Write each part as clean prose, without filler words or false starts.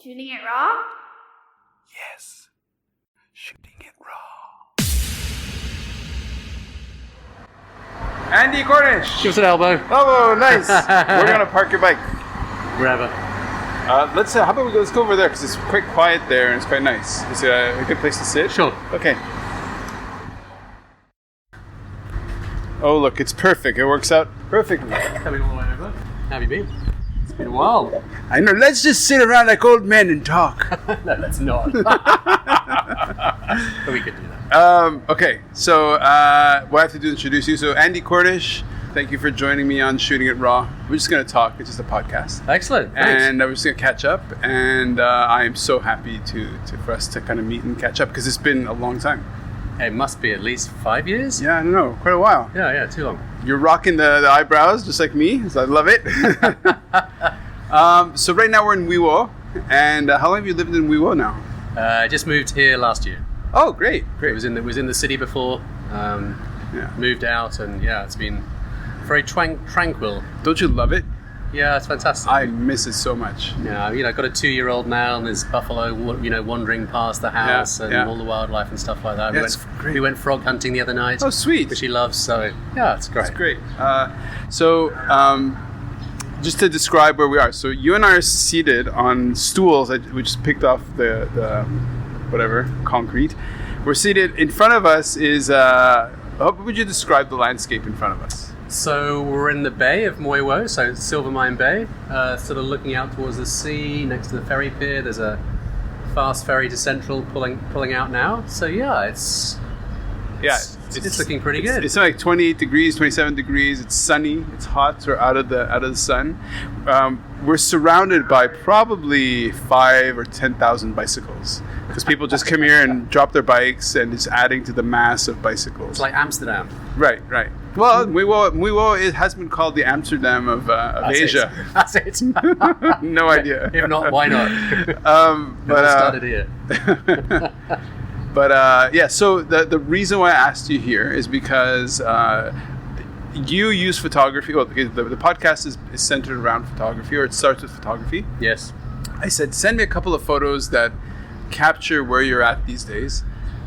Shooting it raw? Yes. Shooting it raw. Andy Cornish. Give us an elbow. Oh, nice. We're going to park your bike. Wherever. Let's how about let's go over there because it's quite quiet there and it's quite nice. Is it a good place to sit? Sure. Okay. Oh, look, it's perfect. It works out perfectly. Coming all the way over. How have you been? It's been a while. I know. Let's just sit around like old men and talk. No, let's not. But we could do that. Okay, so what I have to do is introduce you. So Andy Cornish, thank you for joining me on Shooting It Raw. We're just going to talk. It's just a podcast. Excellent. Thanks. And we're just going to catch up. And I am so happy for us to kind of meet and catch up because it's been a long time. It must be at least 5 years. Yeah, I don't know. Quite a while. Yeah, too long. You're rocking the eyebrows just like me, so I love it. So right now we're in Wiwo. And how long have you lived in Wiwo now? I just moved here last year. Oh, great. It was in the city before. Moved out, and it's been very tranquil. Don't you love it? Yeah, it's fantastic. I miss it so much. Yeah, I've got a 2-year-old now, and there's buffalo, wandering past the house, and all the wildlife and stuff like that. Yeah, we went frog hunting the other night. Oh, sweet. Which she loves. So yeah, it's great. It's great. Just to describe where we are. So you and I are seated on stools that we just picked off the whatever concrete. We're seated. In front of us is. How would you describe the landscape in front of us? So we're in the bay of Moiwo, so Silvermine Bay, sort of looking out towards the sea, next to the ferry pier. There's a fast ferry to Central pulling out now. So it's looking pretty good. It's like 28 degrees, 27 degrees. It's sunny. It's hot. We're out of the sun. We're surrounded by probably 5,000 or 10,000 bicycles. Because people just come here and drop their bikes, and it's adding to the mass of bicycles. It's like Amsterdam. Right. Well, Wiwo it has been called the Amsterdam of Asia. That's it. No idea. If not, why not? But started here. But so the reason why I asked you here is because you use photography. Well, the podcast is centered around photography, or it starts with photography. Yes. I said, send me a couple of photos that capture where you're at these days,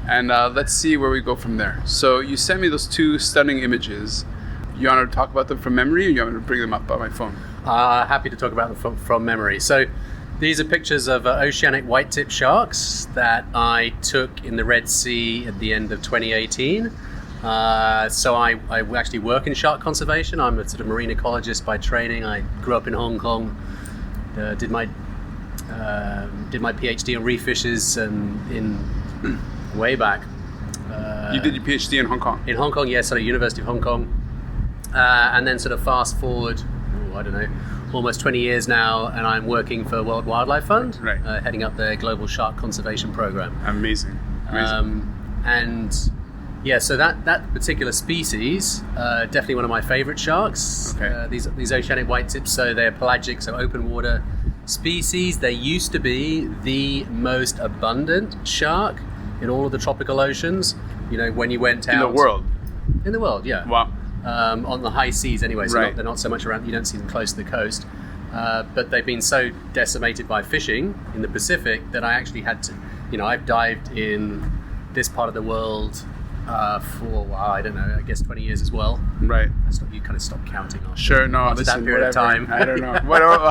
and let's see where we go from there. So you sent me those 2 stunning images. You want to talk about them from memory, or you want me to bring them up on my phone? Happy to talk about them from memory. So these are pictures of oceanic white-tip sharks that I took in the Red Sea at the end of 2018. So I actually work in shark conservation. I'm a sort of marine ecologist by training. I grew up in Hong Kong, did my PhD on reef fishes, and in way back. You did your PhD in Hong Kong? In Hong Kong, yes, at the University of Hong Kong. And then sort of fast forward, almost 20 years now, and I'm working for World Wildlife Fund, heading up their global shark conservation program. Amazing. So that particular species, definitely one of my favorite sharks. Okay. These oceanic whitetips, so they're pelagic, so open water species. They used to be the most abundant shark in all of the tropical oceans. When you went out in the world. In the world, yeah. Wow. On the high seas, anyway. So they're not so much around. You don't see them close to the coast. But they've been so decimated by fishing in the Pacific that I actually had to. I've dived in this part of the world for I don't know, I guess 20 years as well. Right. You kind of stopped counting. Sure, no. After that period of time. I don't know.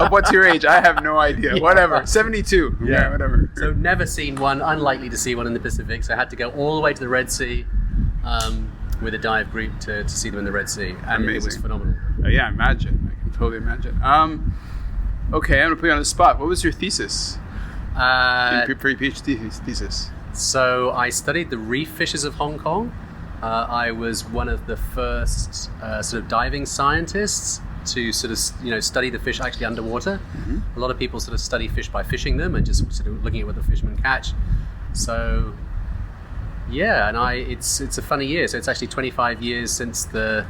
What's your age? I have no idea. Yeah. Whatever. 72. Yeah, whatever. So never seen one. Unlikely to see one in the Pacific. So I had to go all the way to the Red Sea with a dive group to see them in the Red Sea, and amazing. It was phenomenal. Yeah, imagine. I can totally imagine. Okay, I'm gonna put you on the spot. What was your thesis? For your PhD thesis. So I studied the reef fishes of Hong Kong. I was one of the first sort of diving scientists to sort of study the fish actually underwater. Mm-hmm. A lot of people sort of study fish by fishing them and just sort of looking at what the fishermen catch. So yeah, and it's a funny year. So it's actually 25 years since the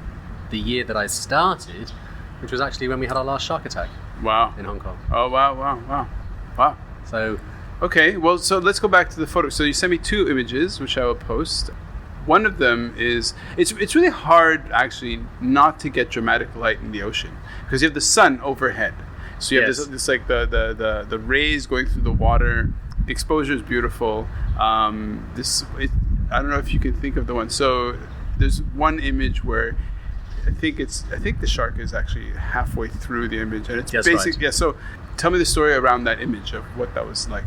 year that I started, which was actually when we had our last shark attack. Wow. In Hong Kong. Oh wow. So. Okay, well, so let's go back to the photo. So you sent me 2 images, which I will post. One of them is, it's really hard, actually, not to get dramatic light in the ocean, because you have the sun overhead. So you have Yes. this like the rays going through the water. The exposure is beautiful. I don't know if you can think of the one. So there's one image where I think the shark is actually halfway through the image, and it's That's basic. right. Yeah. So tell me the story around that image of what that was like.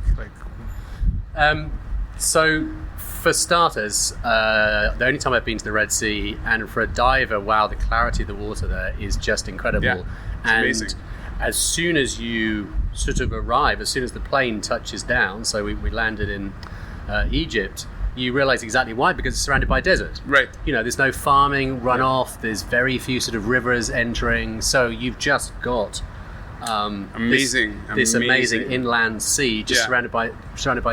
So for starters, the only time I've been to the Red Sea, and for a diver, wow, the clarity of the water there is just incredible. Yeah, it's and amazing. as soon as you sort of arrive, as soon as the plane touches down, so we landed in Egypt, you realize exactly why, because it's surrounded by desert. Right. You know, there's no farming, runoff, there's very few sort of rivers entering, so you've just got this amazing inland sea just surrounded by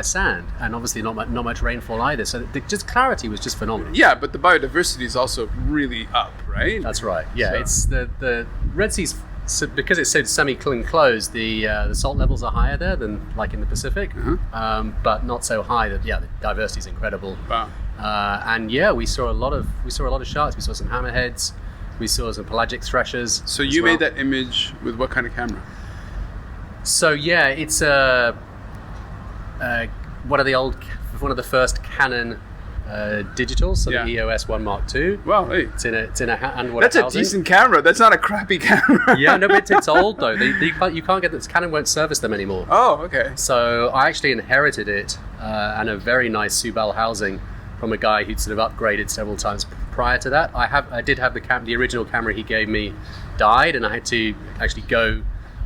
sand, and obviously not much rainfall either, so just clarity was just phenomenal. Yeah, but the biodiversity is also really up, right? That's right. Yeah, So- it's the Red Sea's, so because it's so semi-enclosed, the salt levels are higher there than like in the Pacific, but not so high that the diversity is incredible. Wow. And yeah, we saw a lot of sharks. We saw some hammerheads. We saw some pelagic threshers. So as you well. made that image with what kind of camera? So yeah, it's one of the first Canon digitals, so Yeah. the EOS 1 Mark II. Wow, hey. It's in a underwater That's a housing. decent camera. That's not a crappy camera. Yeah, no, but it's old though. You can't get this. Canon won't service them anymore. Oh, okay. So I actually inherited it and a very nice Subal housing from a guy who'd sort of upgraded several times prior to that. I did have the original camera he gave me died, and I had to actually go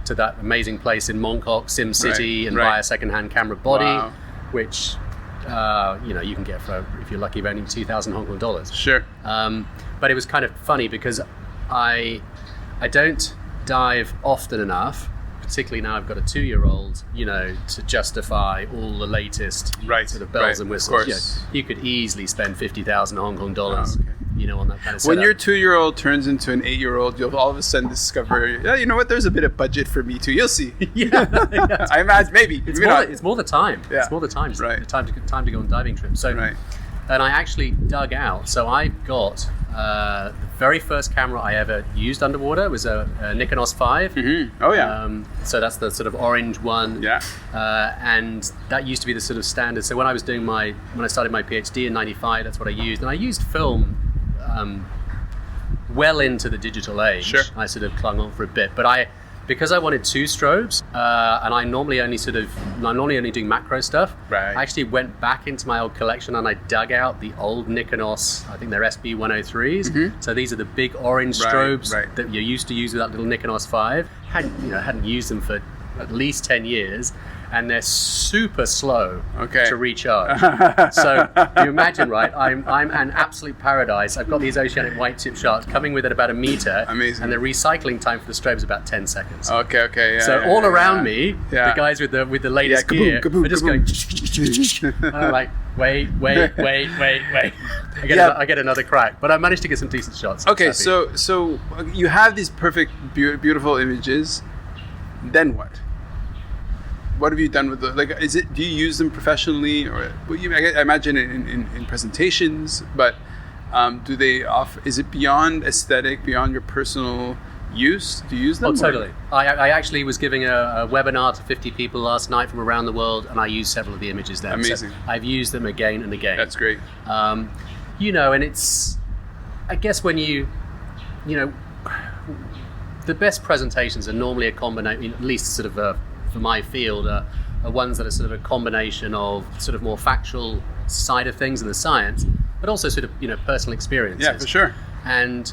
to that amazing place in Mongkok, Sim City, and buy a second-hand camera body, Wow. which you can get for, if you're lucky, about only 2,000 Hong Kong dollars. Sure. But it was kind of funny because I don't dive often enough, particularly now I've got a 2-year-old, to justify all the latest sort of bells and whistles. Of course. You could easily spend 50,000 Hong Kong dollars, on that kind of setup. When your 2-year-old turns into an 8-year-old, you'll all of a sudden discover, yeah, you know what? There's a bit of budget for me too. You'll see. Yeah, I imagine maybe. it's Maybe more the time. Yeah. It's more the time. Right. The time to go on diving trips. So, Right. and I actually dug out. So I got the very first camera I ever used underwater was a Nikon OS 5. Mm-hmm. Oh yeah. So that's the sort of orange one. Yeah. And that used to be the sort of standard. So when I started my PhD in '95, that's what I used. And I used film well into the digital age. Sure. I sort of clung on for a bit, but because I wanted 2 strobes, and I'm normally only doing macro stuff. Right. I actually went back into my old collection and I dug out the old Nikon OS, I think they're SB103s. Mm-hmm. So these are the big orange strobes that you used to use with that little Nikon OS 5. Hadn't used them for at least 10 years. And they're super slow to recharge. So you imagine, right? I'm an absolute paradise. I've got these oceanic white-tip sharks coming with at about 1 meter. Amazing. And the recycling time for the strobe is about 10 seconds. Okay. Yeah, So all around me, the guys with the latest gear kaboom, are just kaboom. going. And I'm like, wait. I get another crack, but I managed to get some decent shots. Okay, so you have these perfect, beautiful images. Then what? What have you done with do you use them professionally, or I imagine in presentations, but do they offer, is it beyond aesthetic, beyond your personal use? Do you use them? Oh, totally. I actually was giving a webinar to 50 people last night from around the world, and I used several of the images there. Amazing. So I've used them again and again. That's great. And it's, I guess when the best presentations are normally a combination, at least sort of for my field, are ones that are sort of a combination of sort of more factual side of things and the science, but also sort of personal experiences. Yeah, for sure. And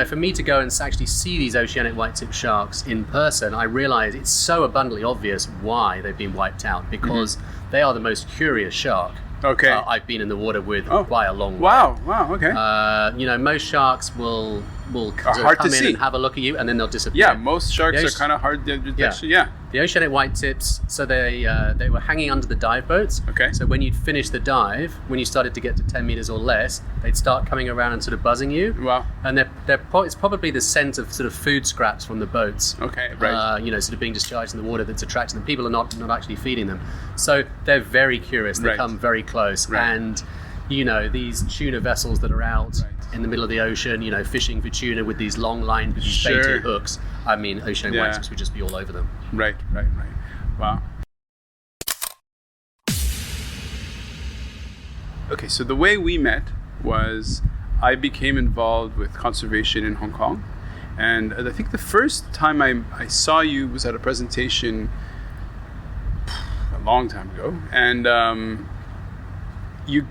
for me to go and actually see these oceanic white-tip sharks in person, I realize it's so abundantly obvious why they've been wiped out, because they are the most curious shark I've been in the water with by a long way. Wow, okay. Most sharks will hard come to in see and have a look at you, and then they'll disappear. Yeah, most sharks are kind of hard to actually, The oceanic white-tips, so they were hanging under the dive boats. Okay. So when you'd finish the dive, when you started to get to 10 meters or less, they'd start coming around and sort of buzzing you. Wow. And it's probably the scent of sort of food scraps from the boats. Okay, right. Sort of being discharged in the water that's attracting them. People are not actually feeding them. So they're very curious. They come very close. Right. And these tuna vessels that are out in the middle of the ocean, fishing for tuna with these long lines with these baited hooks. I mean, oceanic white tips would just be all over them. Right. Wow. Okay, so the way we met was I became involved with conservation in Hong Kong. And I think the first time I saw you was at a presentation a long time ago. And you're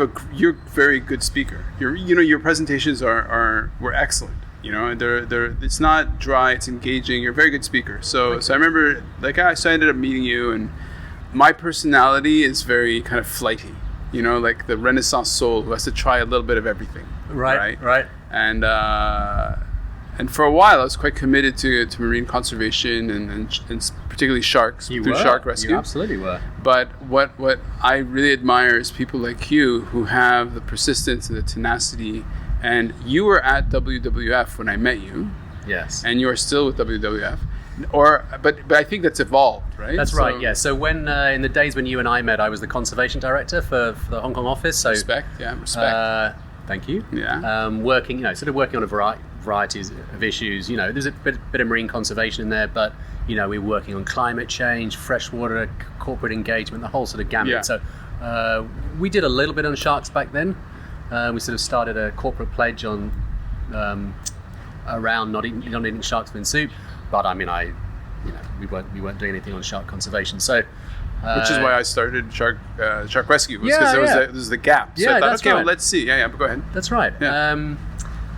a very good speaker. Your presentations were excellent. It's not dry, it's engaging. You're a very good speaker. So I remember, so I ended up meeting you, and my personality is very kind of flighty. Like the Renaissance soul who has to try a little bit of everything. Right. And for a while, I was quite committed to marine conservation and particularly sharks through shark rescue. You absolutely were. But what I really admire is people like you who have the persistence and the tenacity. And you were at WWF when I met you. Yes. And you are still with WWF. But I think that's evolved, right? That's right, yeah. So when in the days when you and I met, I was the conservation director for the Hong Kong office. So respect. Thank you. Yeah. Working on a variety of issues. There's a bit of marine conservation in there, but we were working on climate change, freshwater, corporate engagement, the whole sort of gamut. Yeah. So we did a little bit on sharks back then. We sort of started a corporate pledge on around not eating sharks in soup. But I mean, we weren't doing anything on shark conservation. So, which is why I started shark rescue, because there was the gap. So I thought, okay, well, let's see. But go ahead. That's right. Yeah.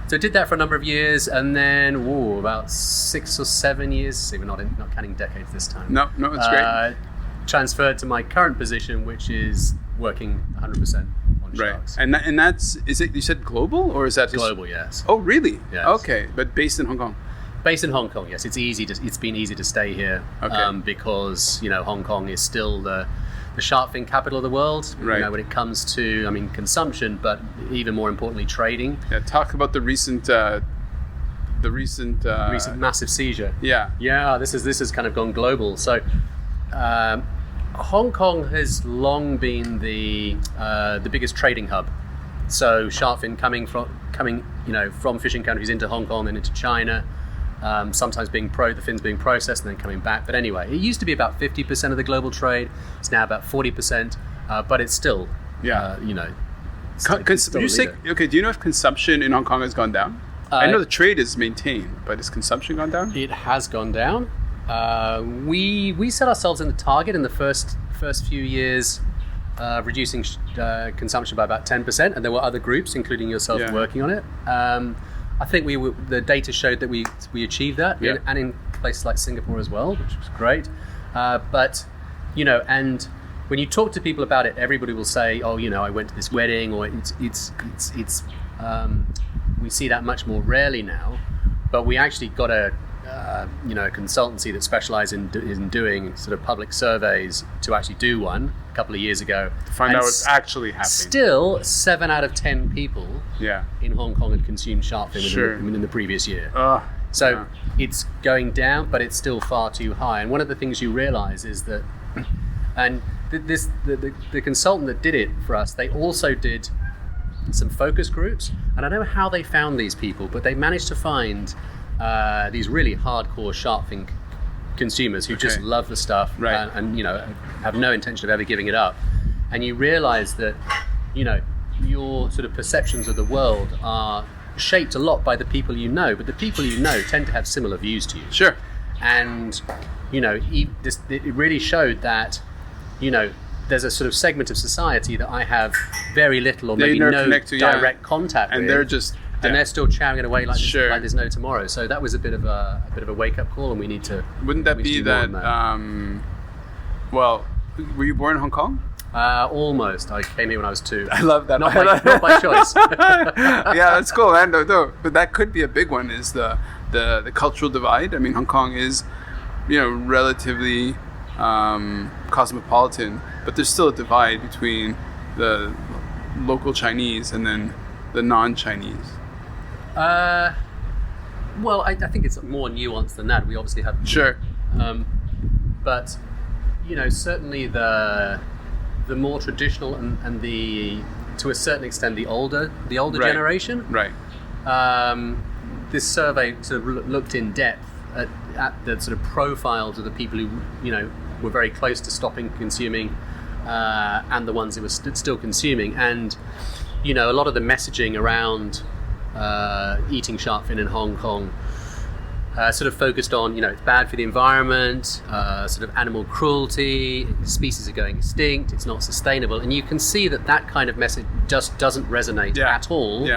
So I did that for a number of years, and then about 6 or 7 years. See, we're not counting decades this time. No, it's great. Transferred to my current position, which is working 100% on sharks. And is it? You said global, or is that global? Yes. Oh, really? Yes. Okay, but based in Hong Kong. Based in Hong Kong, yes. It's been easy to stay here because Hong Kong is still the shark fin capital of the world. Right. When it comes to consumption, but even more importantly, trading. Yeah. Talk about the recent massive seizure. Yeah. Yeah. This has kind of gone global. So Hong Kong has long been the biggest trading hub. So shark fin coming from fishing countries into Hong Kong and into China. Sometimes the fins being processed and then coming back. But anyway, it used to be about 50% of the global trade. It's now about 40%, but it's still, do you know if consumption in Hong Kong has gone down? I know the trade is maintained, but has consumption gone down? It has gone down. We set ourselves in the target in the first few years, reducing consumption by about 10%, and there were other groups, including yourself, working on it. I think the data showed that we achieved that, and in places like Singapore as well, which was great. But and when you talk to people about it, everybody will say, "Oh, I went to this wedding," or it's we see that much more rarely now. But we actually got a consultancy that specializes in doing sort of public surveys to actually do one a couple of years ago. To find out what's actually happening. Still, 7 out of 10 people in Hong Kong had consumed shark fin in the previous year. It's going down, but it's still far too high. And one of the things you realize is that, and the consultant that did it for us, they also did some focus groups. And I don't know how they found these people, but they managed to find these really hardcore shark fin consumers who just love the stuff and have no intention of ever giving it up. And you realize that your sort of perceptions of the world are shaped a lot by the people you know, but the people you know tend to have similar views to you. Sure. And it really showed that there's a sort of segment of society that I have very little or maybe no direct contact with, and they're just and they're still chowing it away like there's no tomorrow. So that was a bit of a wake up call, and we need to. Wouldn't that be that? Well, were you born in Hong Kong? Almost. I came here when I was 2. I love that. Not by choice. Yeah, that's cool, man. No, but that could be a big one. Is the cultural divide? I mean, Hong Kong is, relatively cosmopolitan, but there's still a divide between the local Chinese and then the non-Chinese. Well, I think it's more nuanced than that. We obviously have but certainly the more traditional and the to a certain extent, the older Right. generation. Right. This survey sort of looked in depth at the sort of profiles of the people who, were very close to stopping consuming, and the ones who were still consuming. And, a lot of the messaging around eating shark fin in Hong Kong sort of focused on, it's bad for the environment, sort of animal cruelty, species are going extinct, it's not sustainable. And you can see that kind of message just doesn't resonate at all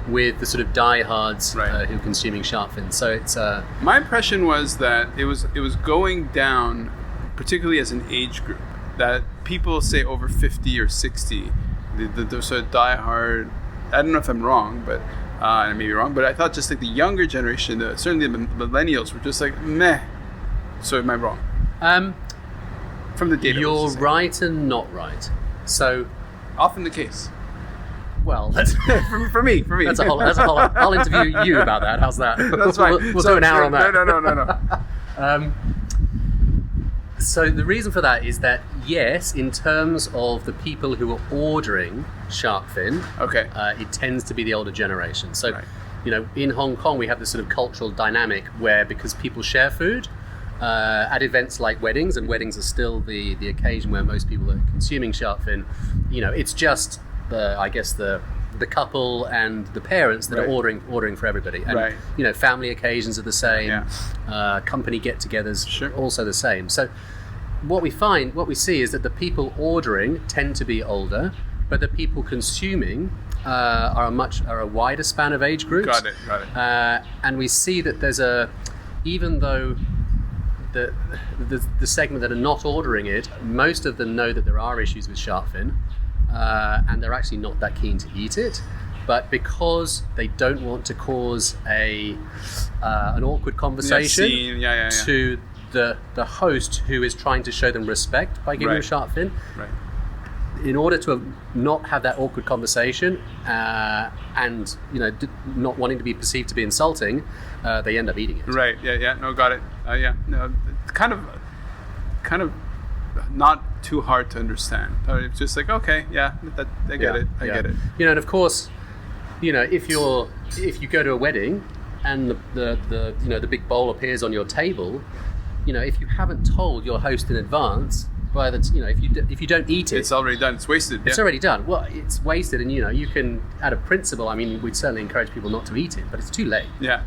with the sort of diehards who are consuming shark fin. So it's... My impression was that it was going down, particularly as an age group, that people say over 50 or 60, the sort of diehard, I don't know if I'm wrong, but I may be wrong, but I thought just like the younger generation, certainly the millennials, were just like, meh. So am I wrong? From the data. You're right and not right. So... Often the case. Well, that's for me. That's a whole. I'll interview you about that. How's that? That's fine. We'll do an hour on that. No. So the reason for that is that, yes, in terms of the people who are ordering shark fin, it tends to be the older generation. So, in Hong Kong, we have this sort of cultural dynamic where, because people share food at events like weddings, and weddings are still the occasion where most people are consuming shark fin, it's just the couple and the parents that are ordering for everybody, and family occasions are the same. Company get-togethers also the same. So what we see is that the people ordering tend to be older, but the people consuming are a wider span of age groups. Got it. And we see that even though the segment that are not ordering it, most of them know that there are issues with shark fin. And they're actually not that keen to eat it, but because they don't want to cause an awkward conversation to the host who is trying to show them respect by giving them shark fin, in order to not have that awkward conversation and not wanting to be perceived to be insulting, they end up eating it. Right. Yeah. No, got it. No, kind of. Not too hard to understand. It's just like, okay, I get it. I get it. And of course, if you go to a wedding and the big bowl appears on your table, if you haven't told your host in advance, if you don't eat it, it's already done. It's wasted. It's already done. Well, it's wasted, and you can, out of principle, I mean, we'd certainly encourage people not to eat it, but it's too late. Yeah.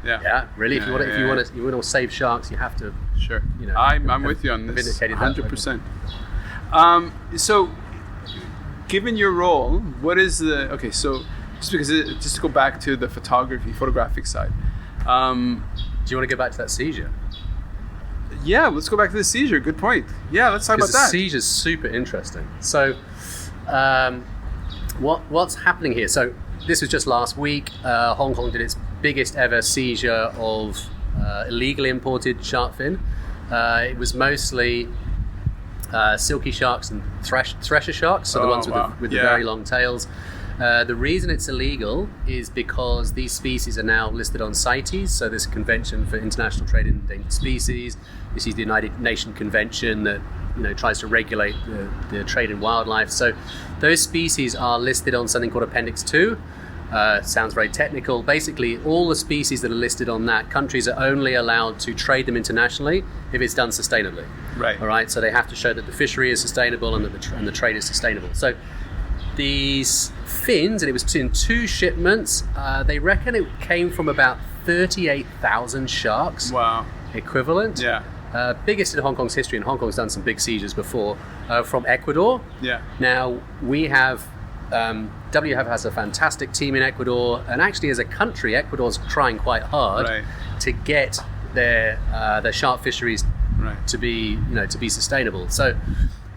Really, if you want to save sharks, you have to. Sure. I'm with you on this. 100%. So, given your role, what is the So, just to go back to the photographic side. Do you want to go back to that seizure? Yeah, let's go back to the seizure. Good point. Yeah, let's talk about that. The seizure is super interesting. So, what's happening here? So, this was just last week. Hong Kong did its biggest ever seizure of illegally imported shark fin. It was mostly silky sharks and thresher sharks, so the ones with the very long tails. The reason it's illegal is because these species are now listed on CITES, so this Convention for International Trade in Endangered Species. This is the United Nations Convention that tries to regulate the trade in wildlife. So those species are listed on something called Appendix 2. Sounds very technical. Basically, all the species that are listed on that, countries are only allowed to trade them internationally if it's done sustainably. Right. All right. So they have to show that the fishery is sustainable and that the trade is sustainable. So these fins, and it was in 2 shipments. They reckon it came from about 38,000 sharks. Wow. Equivalent. Yeah. Biggest in Hong Kong's history, and Hong Kong's done some big seizures before, from Ecuador. Yeah. Now, we have, WF has a fantastic team in Ecuador, and actually as a country, Ecuador's trying quite hard to get their shark fisheries to be sustainable. So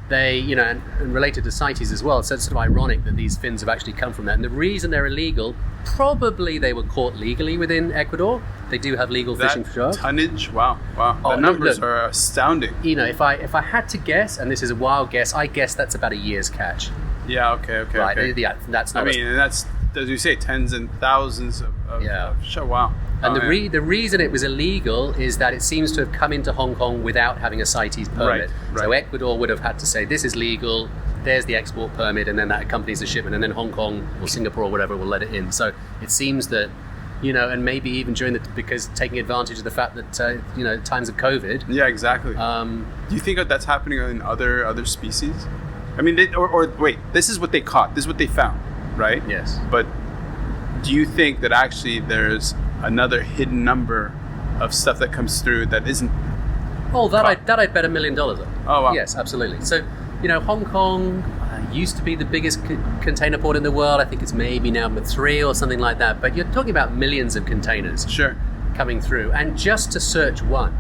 they, and related to CITES as well, so it's sort of ironic that these fins have actually come from that. And the reason they're illegal, probably they were caught legally within Ecuador. They do have legal fishing for sharks. Tonnage, wow. The numbers are astounding. If I had to guess, and this is a wild guess, I guess that's about a year's catch. Yeah, okay. Right, yeah, that's not... and that's, as you say, tens and thousands of sharks. Wow. And the reason it was illegal is that it seems to have come into Hong Kong without having a CITES permit. Right. So Ecuador would have had to say, this is legal, there's the export permit, and then that accompanies the shipment, and then Hong Kong or Singapore or whatever will let it in. So it seems that, and maybe even because taking advantage of the fact that, times of COVID. Yeah, exactly. Do you think that that's happening in other species? I mean, wait, this is what they caught. This is what they found, right? Yes. But do you think that actually there's another hidden number of stuff that comes through that isn't? Oh, I'd bet $1 million on. Oh, wow. Yes, absolutely. So, Hong Kong used to be the biggest container port in the world. I think it's maybe now number 3 or something like that. But you're talking about millions of containers coming through. And just to search one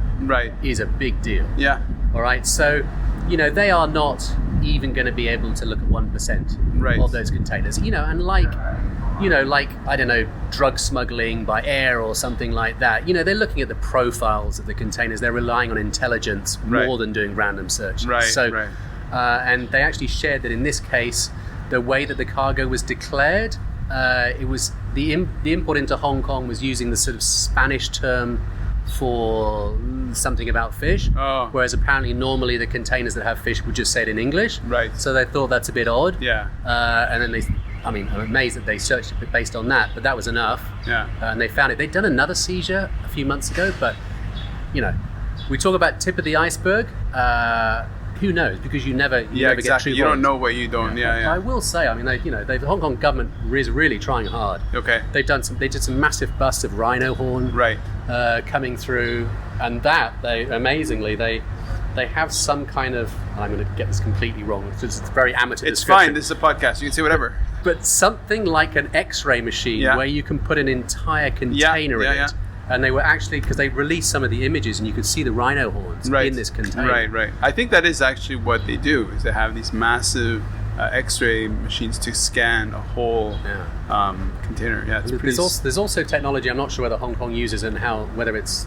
is a big deal. Yeah. All right. So, they are not even going to be able to look at 1% of those containers. And like, I don't know, drug smuggling by air or something like that. They're looking at the profiles of the containers. They're relying on intelligence more than doing random searches. And they actually shared that in this case, the way that the cargo was declared, it was the import into Hong Kong was using the sort of Spanish term for something about fish, whereas apparently normally the containers that have fish would just say it in English. Right. So they thought that's a bit odd. Yeah. And then I'm amazed that they searched it based on that, but that was enough. Yeah. And they found it. They'd done another seizure a few months ago, but we talk about tip of the iceberg. Who knows? Because you never get true. You don't know what you don't. Yeah. I will say, the Hong Kong government is really trying hard. Okay. They did some massive busts of rhino horn. Coming through, and amazingly they have some kind of. I'm going to get this completely wrong. It's very amateur. It's description. fine. This is a podcast. You can say whatever. But something like an X-ray machine where you can put an entire container in it. And they were actually, because they released some of the images and you could see the rhino horns in this container. Right. I think that is actually what they do, is they have these massive X-ray machines to scan a whole container. Yeah, there's also technology, I'm not sure whether Hong Kong uses it and whether it's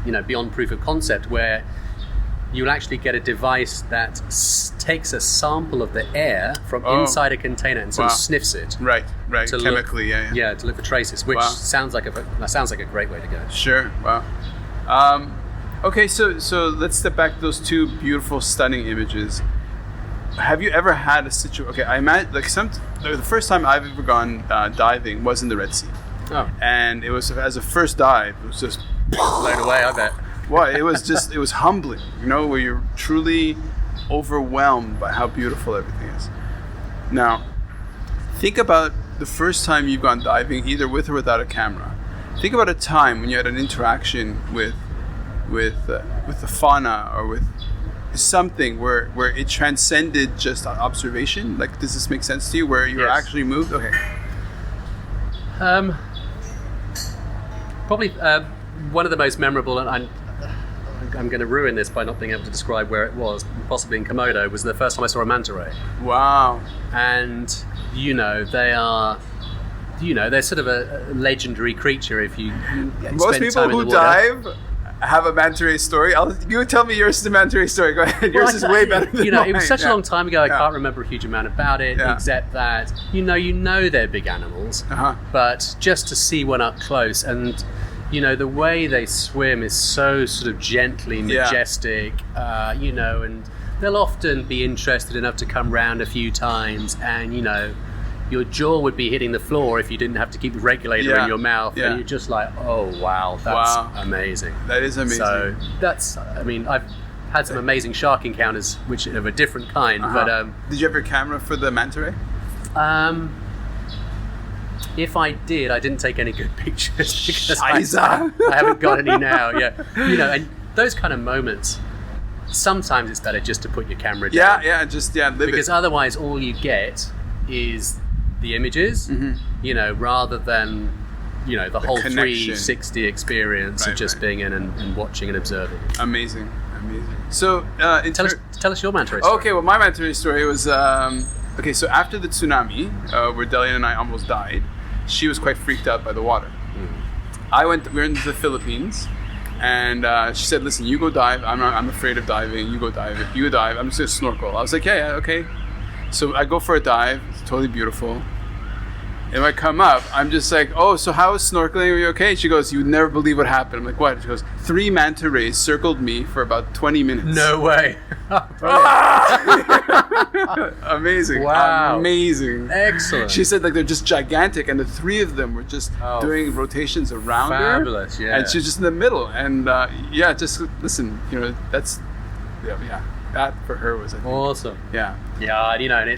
beyond proof of concept, where you'll actually get a device that takes a sample of the air from inside a container and sort of sniffs it. Right. Chemically, yeah, to look for traces, which sounds like a great way to go. Sure. Wow. Okay, so let's step back to those 2 beautiful, stunning images. Have you ever had a situation? Okay, I imagine the first time I've ever gone diving was in the Red Sea. Oh. And it was, as a first dive, it was just blown away, I bet. Well, it was humbling, where you're truly overwhelmed by how beautiful everything is. Now, think about the first time you've gone diving, either with or without a camera. Think about a time when you had an interaction with the fauna or with something where it transcended just observation. Like, does this make sense to you? Where you're actually moved? Okay. Probably one of the most memorable, and I'm going to ruin this by not being able to describe where it was, possibly in Komodo, was the first time I saw a manta ray. Wow. And, they're sort of a legendary creature if you most people who dive have a manta ray story. You tell me yours is a manta ray story. Go ahead. Yours is way better than mine. It was such a long time ago, I can't remember a huge amount about it, except that, they're big animals, but just to see one up close, and the way they swim is so sort of gently majestic, and they'll often be interested enough to come round a few times, and your jaw would be hitting the floor if you didn't have to keep the regulator in your mouth, and you're just like, oh wow, that's amazing. That is amazing. So I've had some amazing shark encounters, which of a different kind. But did you have your camera for the manta ray? If I did, I didn't take any good pictures because I haven't got any now. Yeah, and those kind of moments. Sometimes it's better just to put your camera down. Live because otherwise, all you get is the images, rather than the whole 360 experience of just being in and watching and observing. Amazing. So tell us your manta ray story. Okay, well, my manta ray story was so after the tsunami, where Delian and I almost died, she was quite freaked out by the water. We were in the Philippines, and she said, "Listen, you go dive. I'm afraid of diving. You go dive. If you dive, I'm just gonna snorkel." I was like, "Yeah, okay." So I go for a dive. It's totally beautiful. if I come up, I'm just like, oh, so how was snorkeling? Are you okay? She goes, you would never believe what happened. I'm like, what? She goes, 3 manta rays circled me for about 20 minutes. No way. Amazing. Wow. Amazing. Excellent. She said like they're just gigantic, and the 3 of them were just doing rotations around fabulous, her. yeah. And she was just in the middle. And just listen, that's that for her was awesome. Yeah. Yeah, and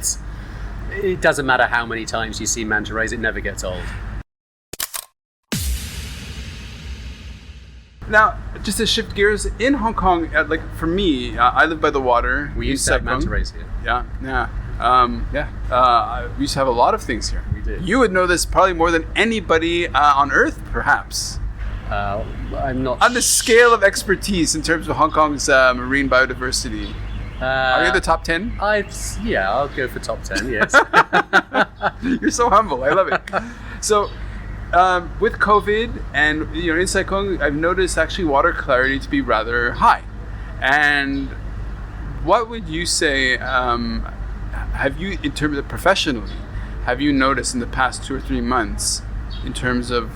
it doesn't matter how many times you see manta rays, it never gets old. Now, just to shift gears, in Hong Kong, like for me, I live by the water. We used to have manta rays here. Yeah. We used to have a lot of things here. We did. You would know this probably more than anybody on Earth, perhaps. I'm not... On the scale of expertise in terms of Hong Kong's marine biodiversity, are you in the top 10? I'll go for top 10, yes. You're so humble. I love it. So, with COVID and in Sai Kung, I've noticed actually water clarity to be rather high. And what would you say? Have you, in terms of professionally, have you noticed in the past 2 or 3 months, in terms of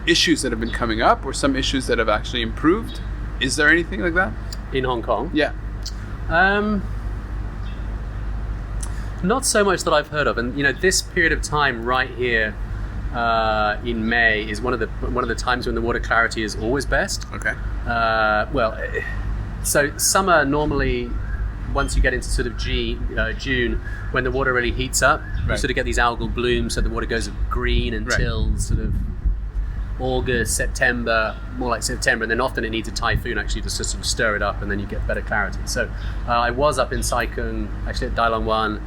issues that have been coming up, or some issues that have actually improved? Is there anything like that in Hong Kong? Yeah. Not so much that I've heard of, and this period of time right here in May is one of the times when the water clarity is always best. Okay. So summer normally, once you get into sort of June, when the water really heats up, you sort of get these algal blooms, so the water goes green until sort of August, September, more like September, and then often it needs a typhoon actually to sort of stir it up, and then you get better clarity. So I was up in Sai Kung, actually at Dai Long Wan,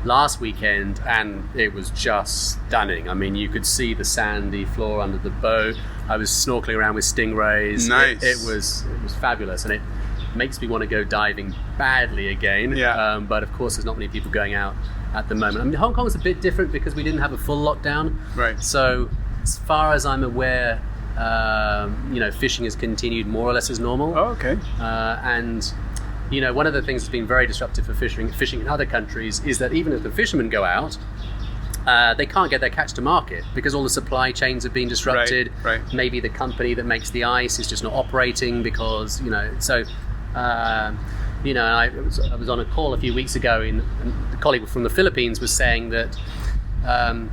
last weekend, and it was just stunning. I mean, you could see the sandy floor under the boat. I was snorkeling around with stingrays. Nice. It was fabulous, and it makes me want to go diving badly again. Yeah. But of course, there's not many people going out at the moment. I mean, Hong Kong is a bit different because we didn't have a full lockdown. Right. So, as far as I'm aware, fishing has continued more or less as normal. Oh, okay. And one of the things that's been very disruptive for fishing in other countries is that even if the fishermen go out, they can't get their catch to market because all the supply chains have been disrupted. Right. Maybe the company that makes the ice is just not operating because, I was on a call a few weeks ago, and the colleague from the Philippines was saying that, that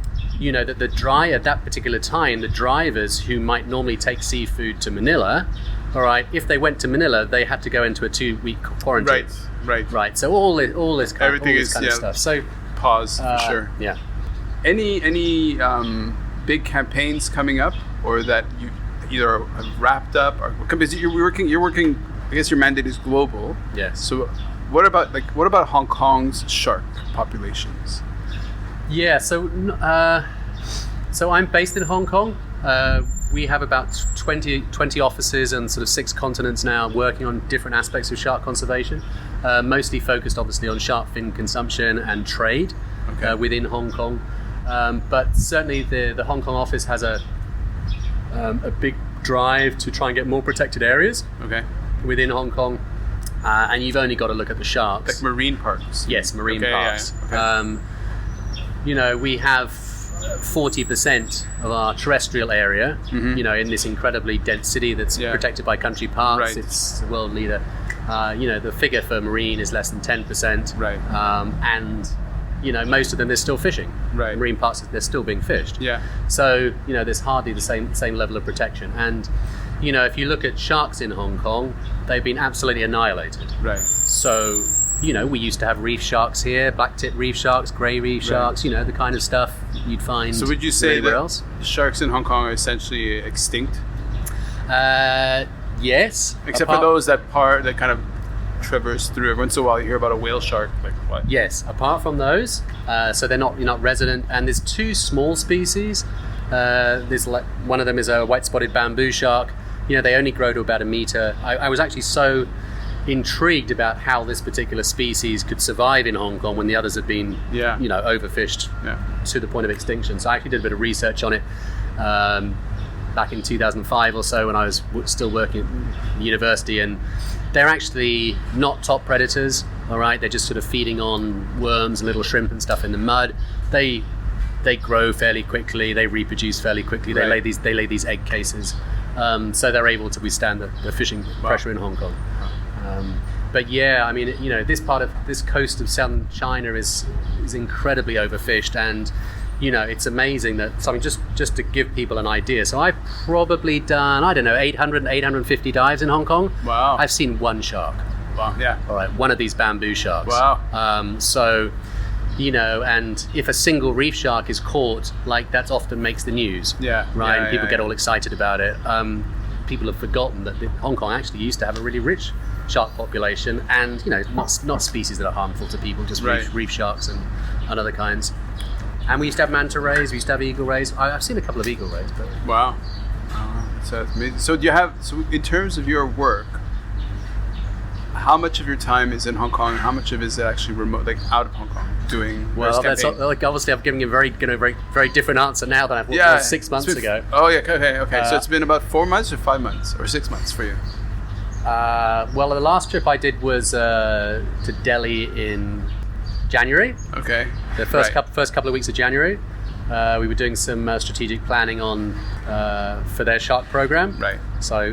at that particular time, the drivers who might normally take seafood to Manila, all right, if they went to Manila, they had to go into a 2-week quarantine. Right. So all this kind of stuff. So pause for sure. Yeah. Any big campaigns coming up, or that you either have wrapped up, or because you're working? I guess your mandate is global. Yes. So what about Hong Kong's shark populations? Yeah. So I'm based in Hong Kong. We have about 20 offices and sort of 6 continents now working on different aspects of shark conservation, mostly focused obviously on shark fin consumption and trade within Hong Kong. But certainly the Hong Kong office has a big drive to try and get more protected areas within Hong Kong. And you've only got to look at the sharks. Like marine parks? Yes, marine parks. Yeah. Okay. We have 40% of our terrestrial area, in this incredibly dense city that's protected by country parks. Right. It's the world leader. The figure for marine is less than 10%. Right. And most of them, they're still fishing. Right. Marine parks, they're still being fished. Yeah. So, there's hardly the same level of protection. And, if you look at sharks in Hong Kong, they've been absolutely annihilated. Right. So, we used to have reef sharks here, black-tip reef sharks, grey reef sharks, the kind of stuff you'd find. So would you say anywhere that else? Sharks in Hong Kong are essentially extinct? Yes. Except for those that kind of traverse through. Every once in a while you hear about a whale shark. Like what? Yes. Apart from those, so you're not resident. And there's 2 small species. There's one of them is a white-spotted bamboo shark. They only grow to about 1 meter. I was actually so intrigued about how this particular species could survive in Hong Kong when the others had been, overfished to the point of extinction. So I actually did a bit of research on it back in 2005 or so when I was still working at the university, and they're actually not top predators. All right, they're just sort of feeding on worms and little shrimp and stuff in the mud. They they grow fairly quickly, they reproduce fairly quickly, they Right. lay these egg cases, so they're able to withstand the fishing pressure in Hong Kong. But yeah, I mean, this coast of southern China is incredibly overfished, and it's amazing that something just to give people an idea. So I've probably done 800 850 dives in Hong Kong. Wow. I've seen one shark. Wow. Yeah. All right, one of these bamboo sharks. Wow. So, and if a single reef shark is caught, like that often makes the news. Yeah. Right. Yeah, and people yeah, get yeah. all excited about it. People have forgotten that Hong Kong actually used to have a really rich shark population, and not species that are harmful to people, just Right. reef sharks and other kinds. And we used to have manta rays, we used to have eagle rays. I've seen a couple of eagle rays, but Wow. So that's amazing. So in terms of your work, how much of your time is in Hong Kong? How much of it is actually remote, like out of Hong Kong, doing? that's like obviously I'm giving you a very very different answer now than I thought it was 6 months ago. Oh yeah, okay. So it's been about 4 months or 5 months or 6 months for you. Well, the last trip I did was to Delhi in January. Okay. The first couple of weeks of January, we were doing some strategic planning on for their shark program. Right. So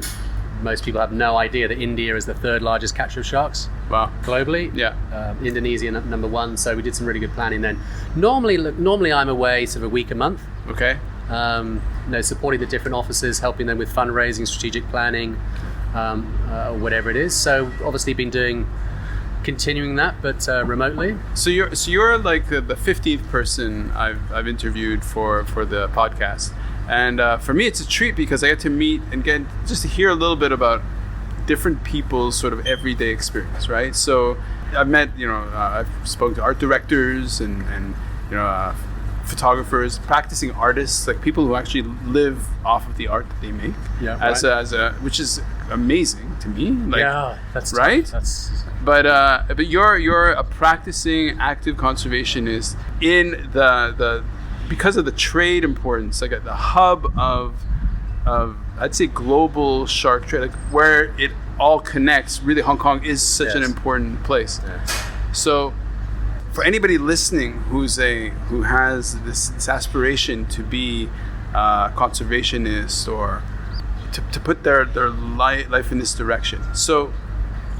most people have no idea that India is the third largest catcher of sharks Wow. globally. Yeah. Indonesia number one. So we did some really good planning then. Normally I'm away sort of a week a month. Okay. Supporting the different offices, helping them with fundraising, strategic planning, whatever it is. So obviously continuing that, but remotely. So you're like the 15th person I've interviewed for the podcast, and for me it's a treat because I get to meet and get just to hear a little bit about different people's sort of everyday experience, right? So I've met, I've spoken to art directors and photographers, practicing artists, like people who actually live off of the art that they make. Yeah. Which is amazing to me. Like, yeah, that's right. That's But you're a practicing active conservationist in the because of the trade importance, like at the hub of I'd say global shark trade, like where it all connects. Really, Hong Kong is such an important place. Yeah. So, for anybody listening who has this aspiration to be a conservationist or to put their life in this direction, so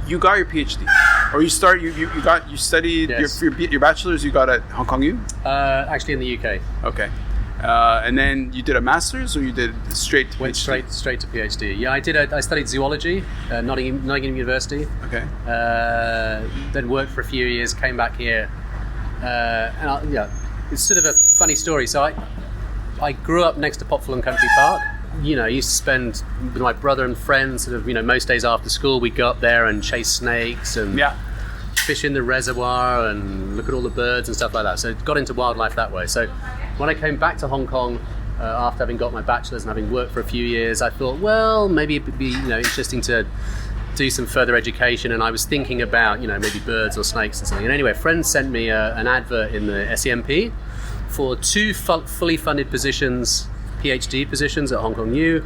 you got your PhD, or you studied Yes. your bachelor's. You got at Hong Kong U. Actually in the UK. Okay, and then you did a master's, or you did straight to Went PhD? straight to PhD. Yeah, I studied zoology at Nottingham University. Okay. Then worked for a few years, came back here, it's sort of a funny story. So I grew up next to Popfulham Country Park. I used to spend with my brother and friends sort of, most days after school we'd go up there and chase snakes and fish in the reservoir and look at all the birds and stuff like that. So got into wildlife that way. So when I came back to Hong Kong after having got my bachelor's and having worked for a few years, I thought, well, maybe it would be interesting to do some further education. And I was thinking about maybe birds or snakes and something. And anyway, a friend sent me an advert in the SEMP for two fully funded positions, PhD positions at Hong Kong U.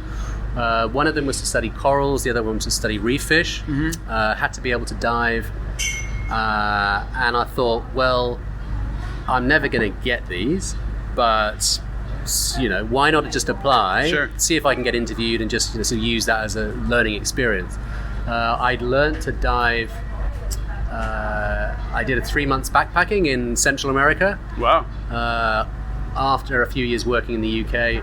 One of them was to study corals, the other one was to study reef fish. Mm-hmm. Had to be able to dive. And I thought, well, I'm never going to get these, but why not just apply, Sure. see if I can get interviewed and just sort of use that as a learning experience. I'd learned to dive. I did a 3 months backpacking in Central America. Wow. After a few years working in the UK,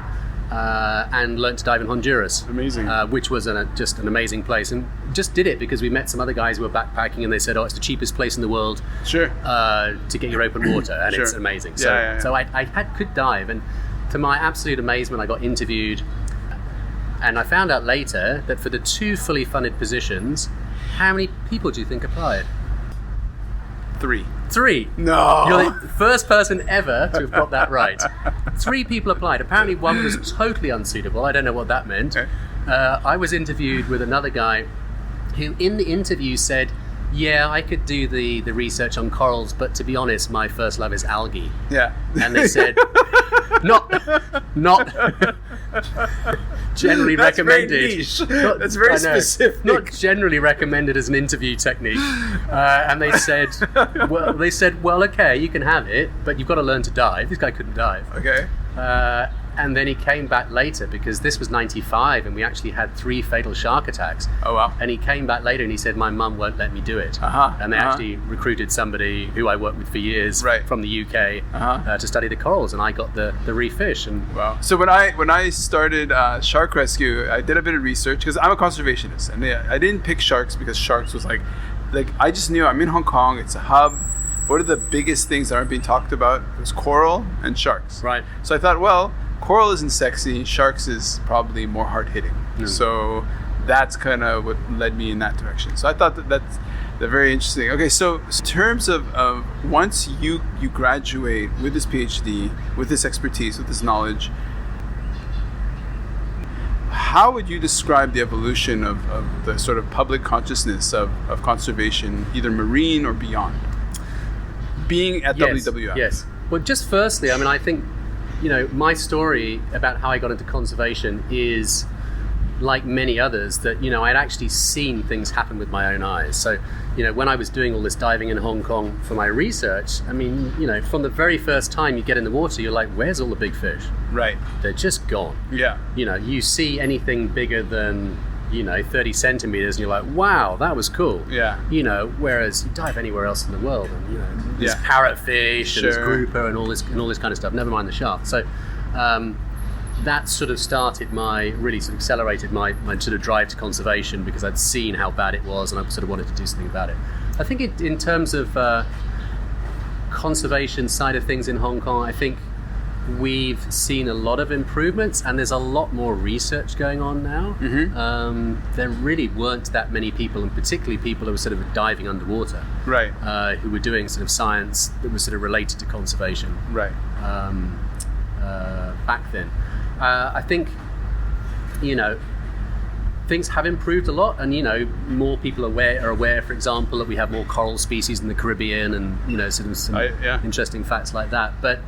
and learned to dive in Honduras. Amazing. Which was just an amazing place, and just did it because we met some other guys who were backpacking, and they said, "Oh, it's the cheapest place in the world Sure. To get your open water," and Sure. it's amazing. Yeah. So I could dive, and to my absolute amazement, I got interviewed, and I found out later that for the two fully funded positions, how many people do you think applied? 3. 3. No. You're the first person ever to have got that right. 3 people applied. Apparently one was totally unsuitable. I don't know what that meant. Okay. I was interviewed with another guy who in the interview said, yeah, I could do the research on corals, but to be honest, my first love is algae. Yeah. And they said, not Generally That's recommended. very niche. That's very specific. Not generally recommended as an interview technique. And they said, well, okay, you can have it, but you've got to learn to dive. This guy couldn't dive. Okay. And then he came back later because this was 95 and we actually had 3 fatal shark attacks. Oh, wow. And he came back later and he said, my mum won't let me do it. And they actually recruited somebody who I worked with for years from the UK to study the corals, and I got the reef fish. And wow. So when I started shark rescue, I did a bit of research because I'm a conservationist, and I didn't pick sharks because sharks was like I just knew I'm in Hong Kong. It's a hub. What are the biggest things that aren't being talked about? It was coral and sharks. Right. So I thought, well, coral isn't sexy. Sharks is probably more hard-hitting. So that's kind of what led me in that direction. So I thought that's very interesting. Okay, so in terms of once you graduate with this PhD, with this expertise, with this knowledge, how would you describe the evolution of the sort of public consciousness of conservation, either marine or beyond, being at WWF? Yes. Well, just firstly, I mean, I think, my story about how I got into conservation is like many others that, I'd actually seen things happen with my own eyes. So, when I was doing all this diving in Hong Kong for my research, I mean, from the very first time you get in the water, you're like, where's all the big fish? Right. They're just gone. Yeah. You see anything bigger than, 30 centimeters and you're like, wow, that was cool. Yeah. Whereas you dive anywhere else in the world and, there's parrotfish and there's grouper and all this kind of stuff, never mind the shark. So that sort of really sort of accelerated my sort of drive to conservation because I'd seen how bad it was and I sort of wanted to do something about it. I think in terms of conservation side of things in Hong Kong, I think we've seen a lot of improvements and there's a lot more research going on now. There really weren't that many people, and particularly people who were sort of diving underwater, who were doing sort of science that was sort of related to conservation back then. I think things have improved a lot, and more people are aware, for example, that we have more coral species in the Caribbean, and sort of some interesting facts like that. But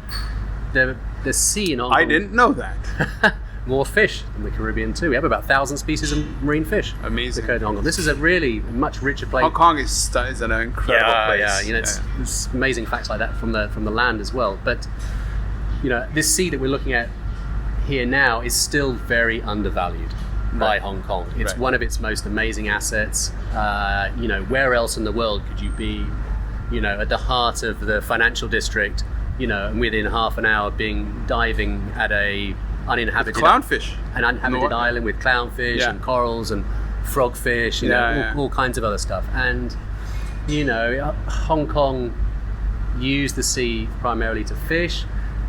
the sea in Hong Kong, I didn't know that. More fish in the Caribbean too. We have about 1,000 species of marine fish. Amazing. In Hong Kong. This is a really much richer place. Hong Kong is an incredible place. It's amazing facts like that from the land as well. But this sea that we're looking at here now is still very undervalued by Hong Kong. It's one of its most amazing assets. Where else in the world could you be, at the heart of the financial district, and within half an hour diving at a uninhabited island with clownfish and corals and frogfish, all kinds of other stuff. And Hong Kong used the sea primarily to fish,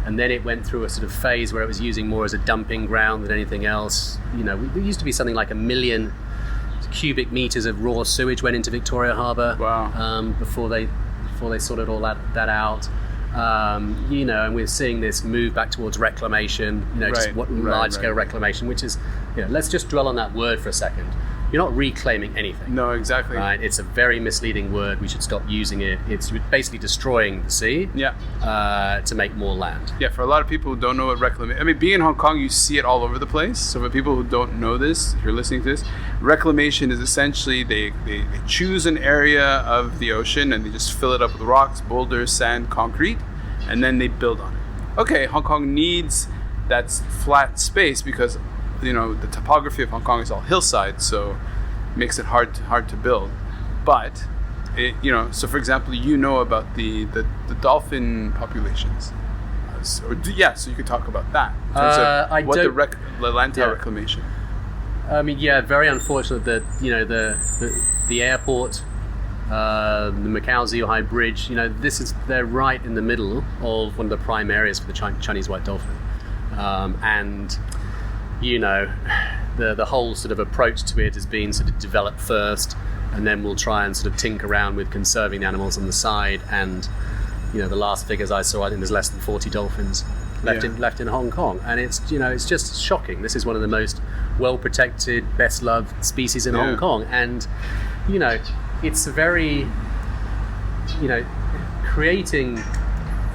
and then it went through a sort of phase where it was using more as a dumping ground than anything else. We used to be something like 1 million cubic meters of raw sewage went into Victoria Harbour. Before they sorted all that out. And we're seeing this move back towards reclamation, large-scale reclamation, which is, let's just dwell on that word for a second. You're not reclaiming anything. No, exactly. Right? It's a very misleading word. We should stop using it. It's basically destroying the sea to make more land. Yeah, for a lot of people who don't know what reclamation... I mean, being in Hong Kong, you see it all over the place. So for people who don't know this, if you're listening to this, reclamation is essentially they choose an area of the ocean and they just fill it up with rocks, boulders, sand, concrete, and then they build on it. Okay, Hong Kong needs that flat space because the topography of Hong Kong is all hillside, so it makes it hard to build. But so for example, about the dolphin populations. So you could talk about that in terms of the Lantau reclamation. I mean, very unfortunate that the airport, the Macau-Zhuhai Bridge. They're right in the middle of one of the prime areas for the Chinese white dolphin, and the whole sort of approach to it has been sort of developed first, and then we'll try and sort of tinker around with conserving the animals on the side. And the last figures I saw, I think there's less than 40 dolphins left in Hong Kong, and it's just shocking. This is one of the most well protected, best loved species in Hong Kong, and it's a very creating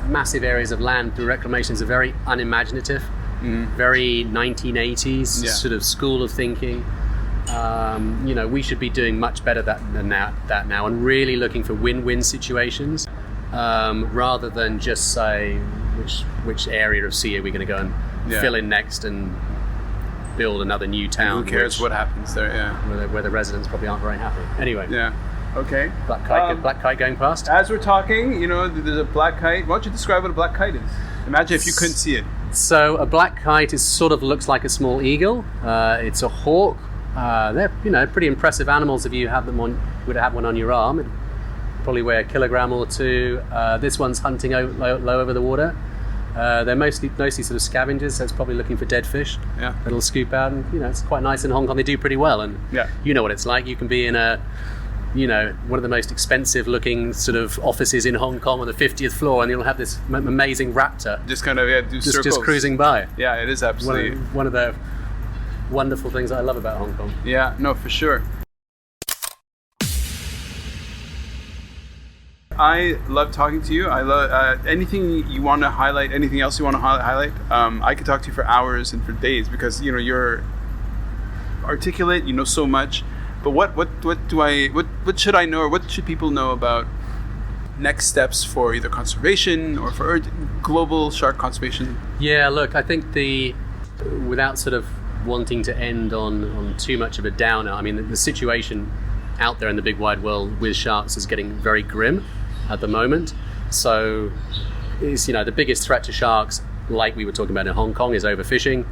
massive areas of land through reclamation is a very unimaginative very 1980s sort of school of thinking. We should be doing much better than that now, and really looking for win-win situations, rather than just say which area of sea are we going to go and fill in next and build another new town. Who cares what happens there? Yeah, where the residents probably aren't very happy. Anyway. Yeah. Okay. Black kite going past. As we're talking, there's a black kite. Why don't you describe what a black kite is? Imagine if you couldn't see it. So a black kite looks like a small eagle. It's a hawk. They're pretty impressive animals. If you would have one on your arm, it'd probably weigh a kilogram or two. This one's hunting low over the water. They're mostly sort of scavengers, so it's probably looking for dead fish that it'll scoop out. And it's quite nice in Hong Kong. They do pretty well, and you know what it's like. You can be in one of the most expensive looking sort of offices in Hong Kong on the 50th floor, and you'll have this amazing raptor just kind of do circles. Just cruising by. Yeah, it is absolutely one of the wonderful things that I love about Hong Kong. Yeah, no, for sure. I love talking to you. I love anything you want to highlight. Anything else you want to highlight? I could talk to you for hours and for days because you're articulate. You know so much. But what should I know, or what should people know about next steps for either conservation or for global shark conservation? Yeah, look, I think without sort of wanting to end on too much of a downer, I mean the situation out there in the big wide world with sharks is getting very grim at the moment. So it's the biggest threat to sharks, like we were talking about in Hong Kong, is overfishing.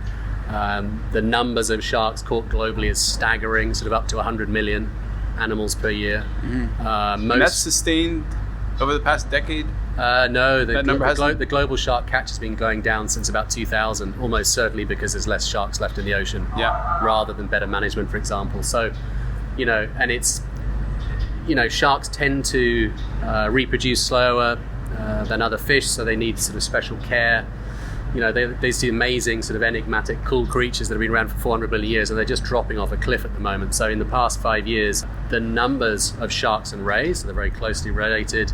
The numbers of sharks caught globally is staggering, sort of up to 100 million animals per year. And that's sustained over the past decade? No, the global shark catch has been going down since about 2000, almost certainly because there's less sharks left in the ocean, rather than better management, for example. So, and it's, sharks tend to reproduce slower than other fish, so they need sort of special care. These amazing sort of enigmatic, cool creatures that have been around for 400 million years, and they're just dropping off a cliff at the moment. So in the past 5 years, the numbers of sharks and rays, so they're very closely related,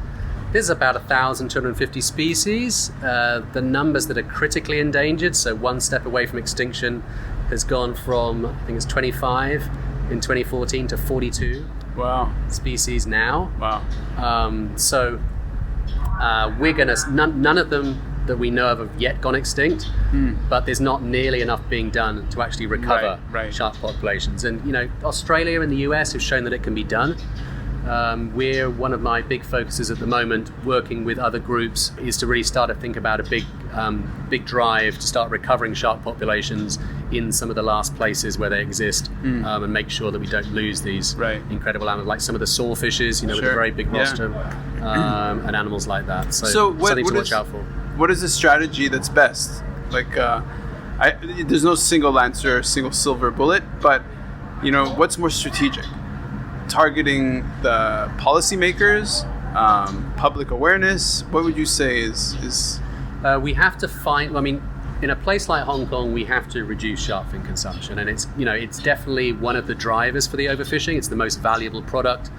there's about 1,250 species. The numbers that are critically endangered, so one step away from extinction, has gone from, I think it's 25 in 2014 to 42 species now. We're going to, none of them that we know of have yet gone extinct, but there's not nearly enough being done to actually recover shark populations. And Australia and the US have shown that it can be done. We're one of my big focuses at the moment, working with other groups, is to really start to think about a big drive to start recovering shark populations in some of the last places where they exist, and make sure that we don't lose these incredible animals, like some of the sawfishes, with a very big rostrum, and animals like that. So something to watch out for. What is the strategy that's best? Like, there's no single answer, single silver bullet, but what's more strategic? Targeting the policymakers, public awareness. What would you say is? We have to find. In a place like Hong Kong, we have to reduce shark fin consumption, and it's definitely one of the drivers for the overfishing. It's the most valuable product,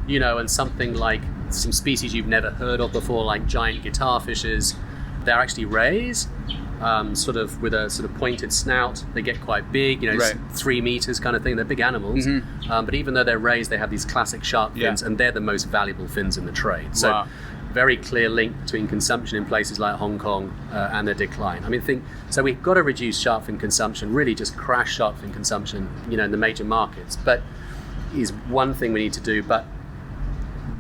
and something like some species you've never heard of before, like giant guitar fishes. They're actually rays, sort of with a sort of pointed snout. They get quite big, 3 meters kind of thing. They're big animals, but even though they're rays, they have these classic shark fins, and they're the most valuable fins in the trade. So, very clear link between consumption in places like Hong Kong and their decline. So we've got to reduce shark fin consumption, really just crash shark fin consumption, in the major markets. But is one thing we need to do, but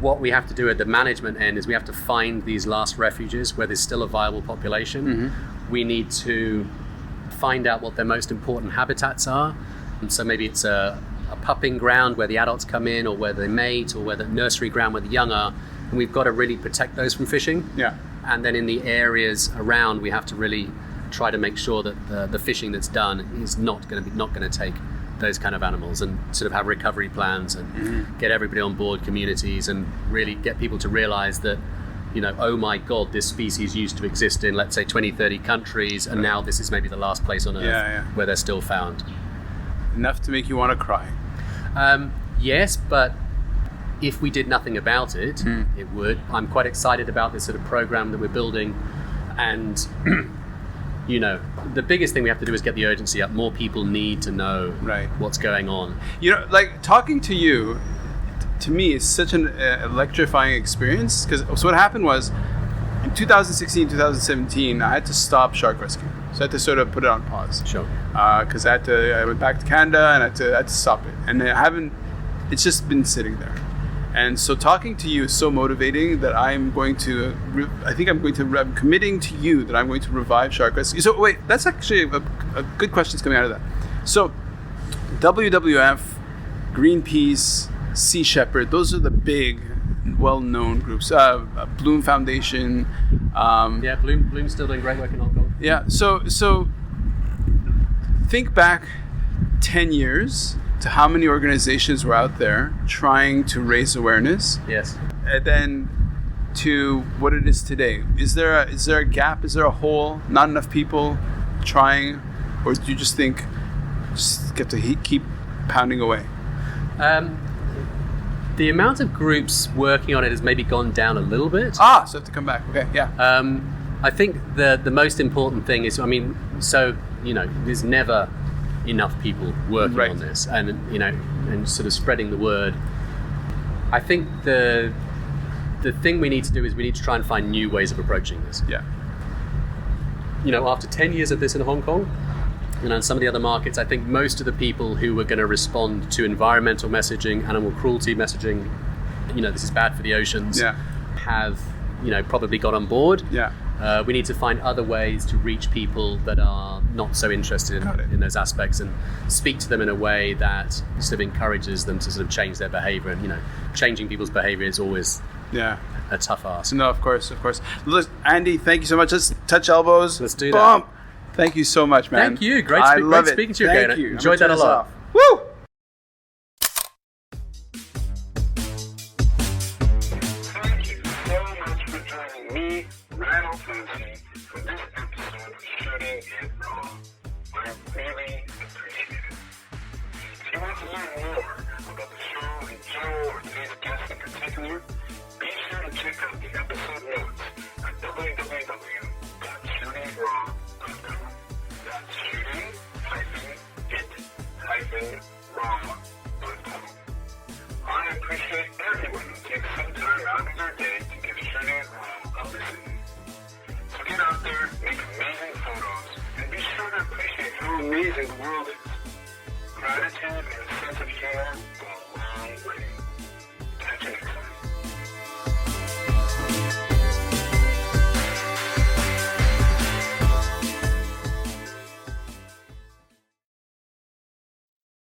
what we have to do at the management end is we have to find these last refuges where there's still a viable population. We need to find out what their most important habitats are. And so maybe it's a pupping ground where the adults come in, or where they mate, or where the nursery ground where the young are. And we've got to really protect those from fishing. And then in the areas around, we have to really try to make sure that the fishing that's done is not going to take those kind of animals, and sort of have recovery plans and get everybody on board, communities, and really get people to realize that, oh my God, this species used to exist in, let's say, 20, 30 countries, and now this is maybe the last place on Earth where they're still found. Enough to make you want to cry. Yes, but if we did nothing about it, it would. I'm quite excited about this sort of program that we're building, and you know, the biggest thing we have to do is get the urgency up. More people need to know Right. what's going on. You know, like talking to you, to me, is such an electrifying experience. Because so what happened was, in 2016, 2017, I had to stop shark rescue. So I had to sort of put it on pause. Sure. Because I went back to Canada and I had to stop it. And it's just been sitting there. And so talking to you is so motivating that I'm committing to you that I'm going to revive shark rescue. So wait, that's actually a good question coming out of that. So WWF, Greenpeace, Sea Shepherd, those are the big, well-known groups. Bloom Foundation. Yeah, Bloom's still doing great work in Hong Kong. Yeah, so think back 10 years to how many organizations were out there trying to raise awareness. Yes. And then to what it is today. Is there a gap? Is there a hole? Not enough people trying? Or do you just think just get to keep pounding away? The amount of groups working on it has maybe gone down a little bit. So I have to come back. Okay, yeah. I think the most important thing is, there's never enough people working Right. on this, and sort of spreading the word. I think the thing we need to do is we need to try and find new ways of approaching this. Yeah. After 10 years of this in Hong Kong, and some of the other markets, I think most of the people who were going to respond to environmental messaging, animal cruelty messaging, this is bad for the oceans, Yeah. have, probably got on board. Yeah. We need to find other ways to reach people that are not so interested in those aspects and speak to them in a way that sort of encourages them to sort of change their behavior. And, changing people's behavior is always a tough ask. No, of course. Look, Andy, thank you so much. Let's touch elbows. Let's do Bump. Thank you so much, man. Thank you. Great speaking to you Thank again. you. Enjoyed that a lot. Woo! Thank you so much for joining me, Randall Fancy, for this episode of Shooting It Raw. I really appreciate it. If you want to learn more about the show in general or today's guest in particular, be sure to check out the episode notes at www.shootingraw.com. That's shooting-it-raw.com. I appreciate everyone who takes some time out of their day to give Shooting It Raw a listen. So get out there, make amazing photos, and be sure to appreciate how amazing the world is. Gratitude and a sense of humor go a long way.